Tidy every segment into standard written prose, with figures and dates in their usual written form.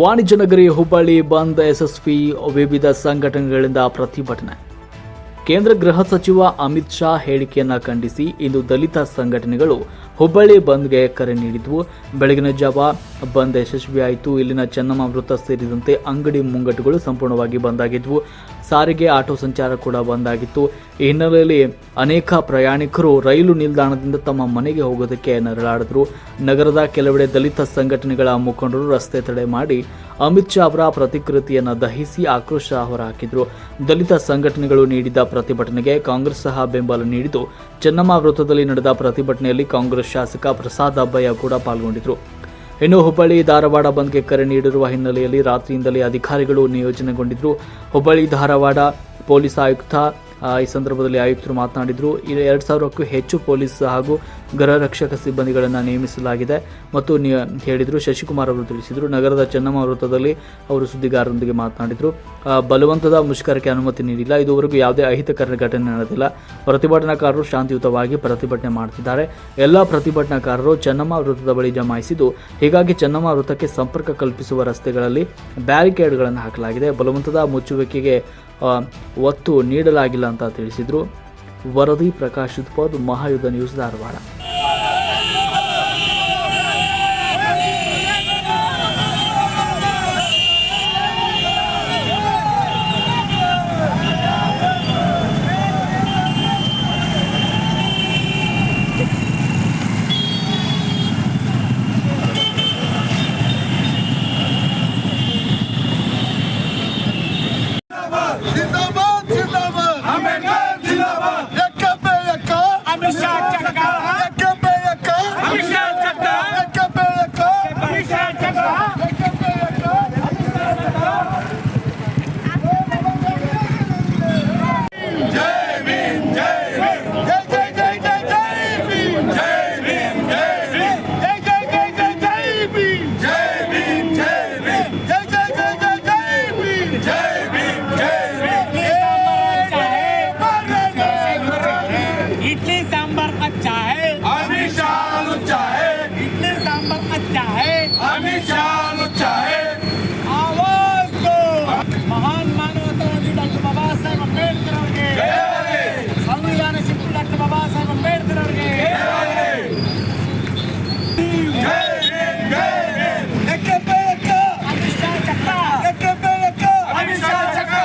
ವಾಣಿಜ್ಯ ನಗರಿ ಹುಬ್ಬಳ್ಳಿ ಬಂದ್ ಯಶಸ್ವಿ, ವಿವಿಧ ಸಂಘಟನೆಗಳಿಂದ ಪ್ರತಿಭಟನೆ. ಕೇಂದ್ರ ಗೃಹ ಸಚಿವ ಅಮಿತ್ ಶಾ ಹೇಳಿಕೆಯನ್ನು ಖಂಡಿಸಿ ಇಂದು ದಲಿತ ಸಂಘಟನೆಗಳು ಹುಬ್ಬಳ್ಳಿ ಬಂದ್ಗೆ ಕರೆ ನೀಡಿದ್ವು. ಬೆಳಗಿನ ಜಾವ ಬಂದ್ ಯಶಸ್ವಿಯಾಯಿತು. ಇಲ್ಲಿನ ಚೆನ್ನಮ್ಮ ವೃತ್ತ ಸೇರಿದಂತೆ ಅಂಗಡಿ ಮುಂಗಟ್ಟುಗಳು ಸಂಪೂರ್ಣವಾಗಿ ಬಂದ್ ಆಗಿದ್ವು. ಸಾರಿಗೆ, ಆಟೋ ಸಂಚಾರ ಕೂಡ ಬಂದ್ ಆಗಿತ್ತು. ಈ ಹಿನ್ನೆಲೆಯಲ್ಲಿ ಅನೇಕ ಪ್ರಯಾಣಿಕರು ರೈಲು ನಿಲ್ದಾಣದಿಂದ ತಮ್ಮ ಮನೆಗೆ ಹೋಗೋದಕ್ಕೆ ನರಳಾಡಿದ್ರು. ನಗರದ ಕೆಲವೆಡೆ ದಲಿತ ಸಂಘಟನೆಗಳ ಮುಖಂಡರು ರಸ್ತೆ ತಡೆ ಮಾಡಿ ಅಮಿತ್ ಶಾ ಅವರ ಪ್ರತಿಕೃತಿಯನ್ನು ದಹಿಸಿ ಆಕ್ರೋಶ ಹೊರಹಾಕಿದ್ರು. ದಲಿತ ಸಂಘಟನೆಗಳು ನೀಡಿದ ಪ್ರತಿಭಟನೆಗೆ ಕಾಂಗ್ರೆಸ್ ಸಹ ಬೆಂಬಲ ನೀಡಿದ್ದು, ಚೆನ್ನಮ್ಮ ವೃತ್ತದಲ್ಲಿ ನಡೆದ ಪ್ರತಿಭಟನೆಯಲ್ಲಿ ಕಾಂಗ್ರೆಸ್ ಶಾಸಕ ಪ್ರಸಾದ್ ಅಬ್ಬಯ್ಯ ಕೂಡ ಪಾಲ್ಗೊಂಡಿದ್ರು. ಇನ್ನು ಹುಬ್ಬಳ್ಳಿ ಧಾರವಾಡ ಬಂದ್ಗೆ ಕರೆ ನೀಡಿರುವ ಹಿನ್ನೆಲೆಯಲ್ಲಿ ರಾತ್ರಿಯಿಂದಲೇ ಅಧಿಕಾರಿಗಳು ನಿಯೋಜನೆಗೊಂಡಿದ್ರು. ಹುಬ್ಬಳ್ಳಿ ಧಾರವಾಡ ಪೊಲೀಸ್ ಆಯುಕ್ತ ಈ ಸಂದರ್ಭದಲ್ಲಿ ಆಯುಕ್ತರು ಮಾತನಾಡಿದರು. 2,000ಕ್ಕೂ ಹೆಚ್ಚು ಪೊಲೀಸ್ ಹಾಗೂ ಗೃಹ ರಕ್ಷಕ ಸಿಬ್ಬಂದಿಗಳನ್ನು ನೇಮಿಸಲಾಗಿದೆ ಮತ್ತು ಹೇಳಿದರು. ಶಶಿಕುಮಾರ್ ಅವರು ತಿಳಿಸಿದರು. ನಗರದ ಚೆನ್ನಮ್ಮ ವೃತ್ತದಲ್ಲಿ ಅವರು ಸುದ್ದಿಗಾರರೊಂದಿಗೆ ಮಾತನಾಡಿದರು. ಬಲವಂತದ ಮುಷ್ಕರಕ್ಕೆ ಅನುಮತಿ ನೀಡಿಲ್ಲ. ಇದುವರೆಗೂ ಯಾವುದೇ ಅಹಿತಕರ ಘಟನೆ ನಡೆದಿಲ್ಲ. ಪ್ರತಿಭಟನಾಕಾರರು ಶಾಂತಿಯುತವಾಗಿ ಪ್ರತಿಭಟನೆ ಮಾಡುತ್ತಿದ್ದಾರೆ. ಎಲ್ಲ ಪ್ರತಿಭಟನಾಕಾರರು ಚೆನ್ನಮ್ಮ ವೃತ್ತದ ಬಳಿ ಜಮಾಯಿಸಿದ್ದು, ಹೀಗಾಗಿ ಚೆನ್ನಮ್ಮ ವೃತ್ತಕ್ಕೆ ಸಂಪರ್ಕ ಕಲ್ಪಿಸುವ ರಸ್ತೆಗಳಲ್ಲಿ ಬ್ಯಾರಿಕೇಡ್ಗಳನ್ನು ಹಾಕಲಾಗಿದೆ. ಬಲವಂತದ ಮುಚ್ಚುವಿಕೆಗೆ ಒತ್ತು ನೀಡಲಾಗಿಲ್ಲ ಅಂತ ತಿಳಿಸಿದರು. ವರದಿ ಪ್ರಕಾಶ್ ಉತ್ಪದ್, ಮಹಾಯುದ್ಧ ನ್ಯೂಸ್, ಧಾರವಾಡ. इडली सांबर अच्छा है, अमित शाह लुच्चा है, इडली सांबर अच्छा है, अमित शाह लुच्चा है. आवाज दो महान मानवतावादी डॉक्टर बाबासाहेब अंबेडकर ಅವರಿಗೆ, ಸಂವಿಧಾನ ಶಿಲ್ಪಿ ಡಾಕ್ಟರ್ ಬಾಬಾಸಾಹೇಬ್ ಅಂಬೇಡ್ಕರ್ ಅವರಿಗೆ. ಅಮಿತ್ ಶಾ ಚಕ್ರ, अमित शाह चक्रा,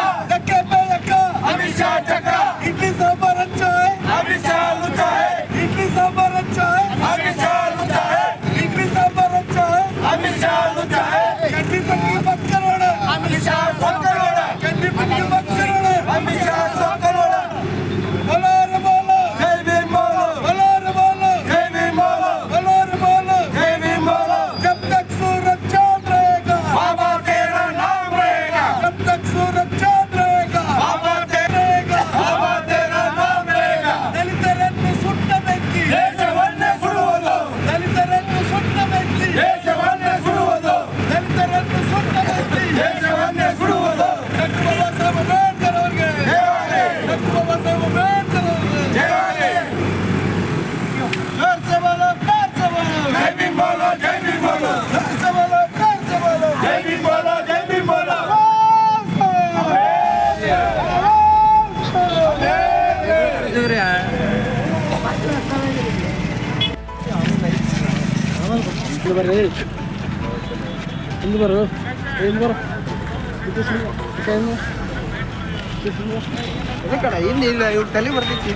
अमित शाह चक्रा, इडली सांबर अच्छा है, अमित शाह लुच्चा है, इडली सांबर अच्छा है, अमित शाह लुच्चा है, इडली सांबर अच्छा है. अमित शाह लुच्चा है. ಗಡ್ಡಿ ಬಗ್ಗೆ ಭಕ್ತರೋಣ, अमित शाह सोकरोड़, ಗಡ್ಡಿ ಬಗ್ಗೆ ಭಕ್ತರೋಣ. अमित शाह सोकरोड़. ಬಲಾರ ಬಾಲ, जय भीम बोलो, बलार बोलो, जय भीम बोलो, बलार बोलो. जय भीम बोलो. जब तक सूरज चांद रहेगा, बाबा तेरा नाम रहेगा, जब तक सूरज चांद रहेगा, बाबा रहेगा. बाबा तेरा नाम रहेगा. ದಲಿತರನ್ನು ಸುಟ್ಟ ಬೆಂಕಿ, ದೇಶವನ್ನೇ ಸುಡುವುದು, ದಲಿತರನ್ನು ಸುಟ್ಟ ಬೆಂಕಿ, ದೇಶವನ್ನೇ ಸುಡುವುದು, ದಲಿತರನ್ನು ಸುಟ್ಟ ಬೆಂಕಿ. ದೇಶವನ್ನೇ ಸುಡುವುದು. ಡಾಕ್ಟರ್ ಬಾಬಾಸಾಹೇಬ್ ಅಂಬೇಡ್ಕರ್ ಅವರಿಗೆ, ಜಯವಾಗಲಿ, ಡಾಕ್ಟರ್ ಬಾಬಾಸಾಹೇಬ್ ಅಂಬೇಡ್ಕರ್ ಅವರಿಗೆ. ಜಯವಾಗಲಿ. ಪ್ಯಾರ್ ಸೆ ಬೋಲೋ, ಪ್ಯಾರ್ ಸೆ ಬೋಲೋ, ಜೈ ಭೀಮ್ बोलो, जय भीम बोलो, ಪ್ಯಾರ್ ಸೆ ಬೋಲೋ, ಪ್ಯಾರ್ ಸೆ ಬೋಲೋ. जय भीम बोलो, जय भीम बोलो. ಇಲ್ಲ ಇವ್ರು ತಲೆ ಬರ್ತಿತ್ತು.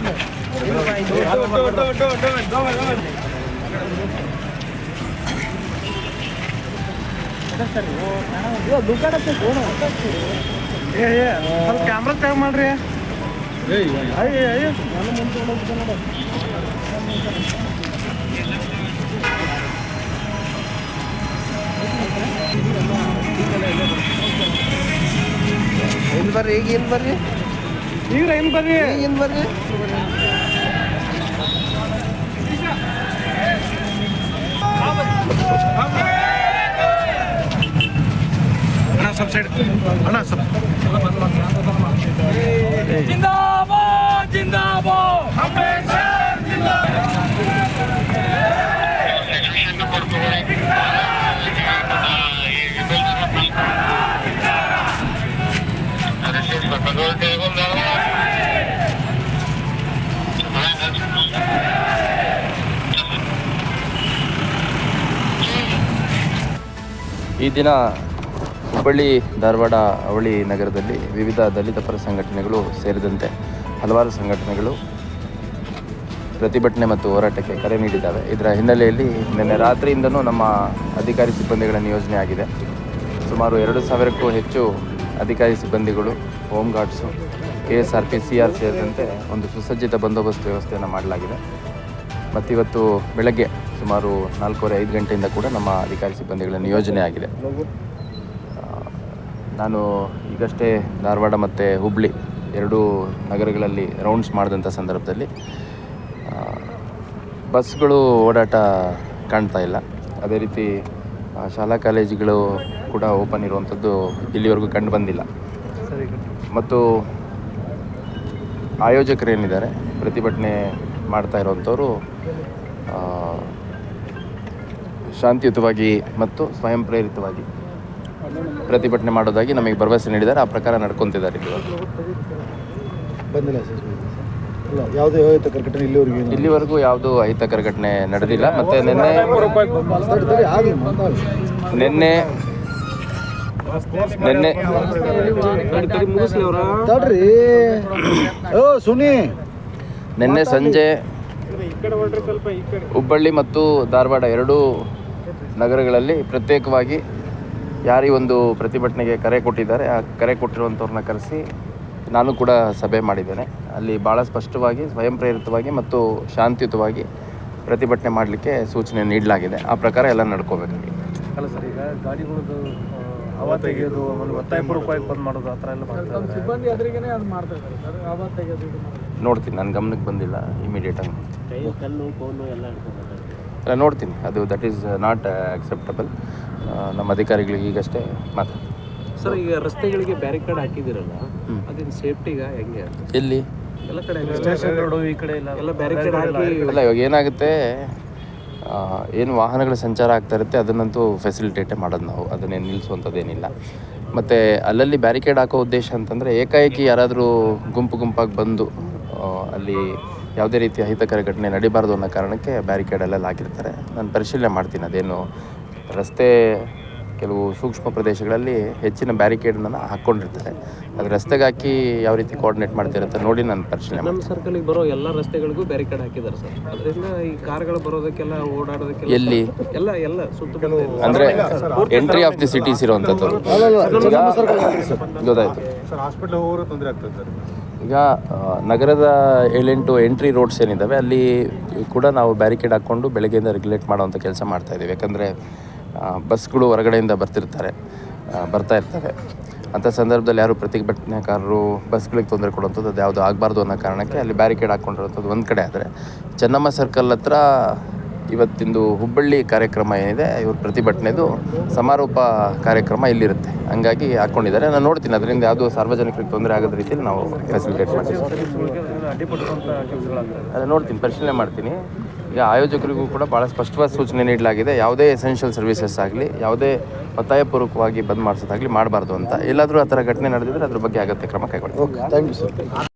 ಇಲ್ಲ ಕ್ಯಾಮ್ರಾ ತಗ ಮಾಡ್ರಿ. ಇಲ್ಲಿ ಬರ್ರಿ, ಈಗ ಇಲ್ಲಿ ಬರ್ರಿ, ಈಗ ಏನು ಬರ್ರಿ, ಈಗ ಇಲ್ಲಿ ಬರ್ರಿ. ಅಣ್ಣ ಸ್ವಲ್ಪ ಸೈಡ್, ಅಣ್ಣ ಸ್ವಲ್ಪ. जिंदाबाद जिंदाबाद अंबेडकर जिंदाबाद. ಈ ದಿನ ಹುಬ್ಬಳ್ಳಿ ಧಾರವಾಡ ಅವಳಿ ನಗರದಲ್ಲಿ ವಿವಿಧ ದಲಿತ ಪರ ಸಂಘಟನೆಗಳು ಸೇರಿದಂತೆ ಹಲವಾರು ಸಂಘಟನೆಗಳು ಪ್ರತಿಭಟನೆ ಮತ್ತು ಹೋರಾಟಕ್ಕೆ ಕರೆ ನೀಡಿದ್ದಾವೆ. ಇದರ ಹಿನ್ನೆಲೆಯಲ್ಲಿ ನಿನ್ನೆ ರಾತ್ರಿಯಿಂದನೂ ನಮ್ಮ ಅಧಿಕಾರಿ ಸಿಬ್ಬಂದಿಗಳ ನಿಯೋಜನೆ ಆಗಿದೆ. ಸುಮಾರು 2,000ಕ್ಕೂ ಹೆಚ್ಚು ಅಧಿಕಾರಿ ಸಿಬ್ಬಂದಿಗಳು, ಹೋಮ್ ಗಾರ್ಡ್ಸು, KSRP, CR ಸೇರಿದಂತೆ ಒಂದು ಸುಸಜ್ಜಿತ ಬಂದೋಬಸ್ತ್ ವ್ಯವಸ್ಥೆಯನ್ನು ಮಾಡಲಾಗಿದೆ. ಮತ್ತು ಇವತ್ತು ಬೆಳಗ್ಗೆ ಸುಮಾರು 4:30-5 ಗಂಟೆಯಿಂದ ಕೂಡ ನಮ್ಮ ಅಧಿಕಾರಿ ಸಿಬ್ಬಂದಿಗಳ ನಿಯೋಜನೆ ಆಗಿದೆ. ನಾನು ಈಗಷ್ಟೇ ಧಾರವಾಡ ಮತ್ತು ಹುಬ್ಬಳ್ಳಿ ಎರಡೂ ನಗರಗಳಲ್ಲಿ ರೌಂಡ್ಸ್ ಮಾಡಿದಂಥ ಸಂದರ್ಭದಲ್ಲಿ ಬಸ್ಗಳು ಓಡಾಟ ಕಾಣ್ತಾ ಇಲ್ಲ. ಅದೇ ರೀತಿ ಶಾಲಾ ಕಾಲೇಜುಗಳು ಕೂಡ ಓಪನ್ ಇರುವಂಥದ್ದು ಇಲ್ಲಿವರೆಗೂ ಕಂಡು ಬಂದಿಲ್ಲ. ಮತ್ತು ಆಯೋಜಕರೇನಿದ್ದಾರೆ ಪ್ರತಿಭಟನೆ ಮಾಡ್ತಾ ಇರುವಂಥವರು ಶಾಂತಿಯುತವಾಗಿ ಮತ್ತು ಸ್ವಯಂ ಪ್ರೇರಿತವಾಗಿ ಪ್ರತಿಭಟನೆ ಮಾಡೋದಾಗಿ ನಮಗೆ ಭರವಸೆ ನೀಡಿದ್ದಾರೆ. ಆ ಪ್ರಕಾರ ನಡ್ಕೊತಿದ್ದಾರೆ. ಬಂದಿಲ್ಲ ಸರ್, ಯಾವುದೇ ಅಹಿತಕರ ಘಟನೆ ಇಲ್ಲಿವರೆಗೂ ಯಾವುದೂ ಅಹಿತಕರ ಘಟನೆ ನಡೆದಿಲ್ಲ. ಮತ್ತು ನಿನ್ನೆ ಸಂಜೆ ಹುಬ್ಬಳ್ಳಿ ಮತ್ತು ಧಾರವಾಡ ಎರಡೂ ನಗರಗಳಲ್ಲಿ ಪ್ರತ್ಯೇಕವಾಗಿ ಯಾರೀ ಒಂದು ಪ್ರತಿಭಟನೆಗೆ ಕರೆ ಕೊಟ್ಟಿದ್ದಾರೆ, ಆ ಕರೆ ಕೊಟ್ಟಿರುವಂಥವ್ರನ್ನ ಕರೆಸಿ ನಾನು ಕೂಡ ಸಭೆ ಮಾಡಿದ್ದೇನೆ. ಅಲ್ಲಿ ಭಾಳ ಸ್ಪಷ್ಟವಾಗಿ ಸ್ವಯಂ ಪ್ರೇರಿತವಾಗಿ ಮತ್ತು ಶಾಂತಿಯುತವಾಗಿ ಪ್ರತಿಭಟನೆ ಮಾಡಲಿಕ್ಕೆ ಸೂಚನೆ ನೀಡಲಾಗಿದೆ. ಆ ಪ್ರಕಾರ ಎಲ್ಲ ನಡ್ಕೋಬೇಕಾಗಿದೆ. ಅಲ್ಲ ಸರ್, ಈಗ ಗಾಡಿಗಳದ್ದು ಹವಾ ತೆಗೆಯೋದು ಆಮೇಲೆ ಒತ್ತಾಯಪೂರ್ವಕವಾಗಿ ಬಂದ್ ಮಾಡೋದು ಆ ಥರ ಎಲ್ಲ ಮಾಡ್ತಾರೆ. ಸಿಬ್ಬಂದಿ ಎದುರಿಗೇನೆ ಅದು ಮಾಡ್ತಾ ಇದ್ದಾರೆ ಸರ್, ಹವಾ ತೆಗೆಯೋದು ನೋಡ್ತೀನಿ, ನನ್ನ ಗಮನಕ್ಕೆ ಬಂದಿಲ್ಲ. ಇಮಿಡಿಯೇಟಾಗಿ ಕಲ್ಲು ಕೋಲು ಎಲ್ಲ ಅಲ್ಲ ನೋಡ್ತೀನಿ. ಅದು ದಟ್ ಈಸ್ ನಾಟ್ ಅಕ್ಸೆಪ್ಟಬಲ್. ನಮ್ಮ ಅಧಿಕಾರಿಗಳಿಗೆ ಈಗಷ್ಟೇ ಮಾತಾಡ್ತೀನಿ. ಸರ್, ಈಗ ರಸ್ತೆಗಳಿಗೆ ಬ್ಯಾರಿಕೇಡ್ ಹಾಕಿದಿರಲ್ಲ, ಅದೇನು ಸೇಫ್ಟಿಗೆ ಹೆಂಗೆ? ಎಲ್ಲಿ ಎಲ್ಲ ಕಡೆ ಸ್ಟೇಷನ್ ರೋಡು ಈ ಕಡೆ ಎಲ್ಲ ಬ್ಯಾರಿಕೇಡ್ ಹಾಕಿ. ಅಲ್ಲ, ಇವಾಗ ಏನಾಗುತ್ತೆ, ಏನು ವಾಹನಗಳ ಸಂಚಾರ ಆಗ್ತಾ ಇರುತ್ತೆ ಅದನ್ನಂತೂ ಫೆಸಿಲಿಟೇಟೇ ಮಾಡೋದು ನಾವು, ಅದನ್ನೇನು ನಿಲ್ಲಿಸುವಂಥದ್ದೇನಿಲ್ಲ. ಮತ್ತು ಅಲ್ಲಲ್ಲಿ ಬ್ಯಾರಿಕೇಡ್ ಹಾಕೋ ಉದ್ದೇಶ ಅಂತಂದರೆ ಏಕಾಏಕಿ ಯಾರಾದರೂ ಗುಂಪಾಗಿ ಬಂದು ಅಲ್ಲಿ ಯಾವುದೇ ರೀತಿಯ ಅಹಿತಕರ ಘಟನೆ ನಡೀಬಾರ್ದು ಅನ್ನೋ ಕಾರಣಕ್ಕೆ ಬ್ಯಾರಿಕೇಡಲ್ಲೆಲ್ಲ ಹಾಕಿರ್ತಾರೆ. ನಾನು ಪರಿಶೀಲನೆ ಮಾಡ್ತೀನಿ. ಅದೇನು ರಸ್ತೆ ಕೆಲವು ಸೂಕ್ಷ್ಮ ಪ್ರದೇಶಗಳಲ್ಲಿ ಹೆಚ್ಚಿನ ಬ್ಯಾರಿಕೇಡನ್ನು ಹಾಕ್ಕೊಂಡಿರ್ತಾರೆ, ಅದು ರಸ್ತೆಗೆ ಹಾಕಿ ಯಾವ ರೀತಿ ಕೋಆರ್ಡಿನೇಟ್ ಮಾಡ್ತಿರುತ್ತೆ ನೋಡಿ ನಾನು ಪರಿಶೀಲನೆ ನಮ್ಮ ಸರ್ಕಲಿಗೆ ಬರೋ ಎಲ್ಲ ರಸ್ತೆಗಳಿಗೂ ಬ್ಯಾರಿಕೇಡ್ ಹಾಕಿದ್ದಾರೆ ಸರ್. ಅದರಿಂದ ಈ ಕಾರ್ಗಳು ಬರೋದಕ್ಕೆಲ್ಲ ಓಡಾಡೋದಕ್ಕೆಲ್ಲ ಎಲ್ಲಿ ಎಲ್ಲ ಸುತ್ತಮುತ್ತ ಅಂದರೆ ಎಂಟ್ರಿ ಆಫ್ ದಿ ಸಿಟೀಸ್ ಇರುವಂಥದ್ದು ಗೊತ್ತಾಯಿತು. ಹಾಸ್ಪಿಟಲ್ ಹೋಗೋರು ತೊಂದರೆ ಆಗ್ತದೆ ಸರ್. ಈಗ ನಗರದ 7-8 ಎಂಟ್ರಿ ರೋಡ್ಸ್ ಏನಿದ್ದಾವೆ ಅಲ್ಲಿ ಕೂಡ ನಾವು ಬ್ಯಾರಿಕೇಡ್ ಹಾಕ್ಕೊಂಡು ಬೆಳಗ್ಗೆಯಿಂದ ರೆಗ್ಯುಲೇಟ್ ಮಾಡೋವಂಥ ಕೆಲಸ ಮಾಡ್ತಾಯಿದ್ದೀವಿ. ಯಾಕಂದರೆ ಬಸ್ಗಳು ಹೊರಗಡೆಯಿಂದ ಬರ್ತಾ ಇರ್ತವೆ. ಅಂಥ ಸಂದರ್ಭದಲ್ಲಿ ಯಾರು ಪ್ರತಿಭಟನೆಕಾರರು ಬಸ್ಗಳಿಗೆ ತೊಂದರೆ ಕೊಡುವಂಥದ್ದು ಅದು ಯಾವುದು ಆಗಬಾರ್ದು ಅನ್ನೋ ಕಾರಣಕ್ಕೆ ಅಲ್ಲಿ ಬ್ಯಾರಿಕೇಡ್ ಹಾಕ್ಕೊಂಡಿರೋಂಥದ್ದು ಒಂದು ಕಡೆ. ಆದರೆ ಚೆನ್ನಮ್ಮ ಸರ್ಕಲ್ ಹತ್ರ ಇವತ್ತಿಂದು ಹುಬ್ಬಳ್ಳಿ ಕಾರ್ಯಕ್ರಮ ಏನಿದೆ, ಇವ್ರ ಪ್ರತಿಭಟನೆದು ಸಮಾರೋಪ ಕಾರ್ಯಕ್ರಮ ಇಲ್ಲಿರುತ್ತೆ, ಹಂಗಾಗಿ ಹಾಕ್ಕೊಂಡಿದ್ದಾರೆ. ನಾನು ನೋಡ್ತೀನಿ, ಅದರಿಂದ ಯಾವುದೋ ಸಾರ್ವಜನಿಕರಿಗೆ ತೊಂದರೆ ಆಗದ ರೀತಿಯಲ್ಲಿ ನಾವು ಫೆಸಿಲಿಟೇಟ್ ಮಾಡ್ತೀವಿ. ಅದನ್ನು ನೋಡ್ತೀನಿ, ಪರಿಶೀಲನೆ ಮಾಡ್ತೀನಿ. ಈಗ ಆಯೋಜಕರಿಗೂ ಕೂಡ ಭಾಳ ಸ್ಪಷ್ಟವಾದ ಸೂಚನೆ ನೀಡಲಾಗಿದೆ. ಯಾವುದೇ ಎಸೆನ್ಷಿಯಲ್ ಸರ್ವಿಸಸ್ ಆಗಲಿ, ಯಾವುದೇ ಒತ್ತಾಯಪೂರ್ವಕವಾಗಿ ಬಂದ್ ಮಾಡಿಸೋದಾಗಲಿ ಮಾಡಬಾರ್ದು ಅಂತ. ಎಲ್ಲಾದರೂ ಆ ಥರ ಘಟನೆ ನಡೆದಿದ್ದರೆ ಅದ್ರ ಬಗ್ಗೆ ಅಗತ್ಯ ಕ್ರಮ ಕೈಗೊಳ್ಳಿ. Thank you sir.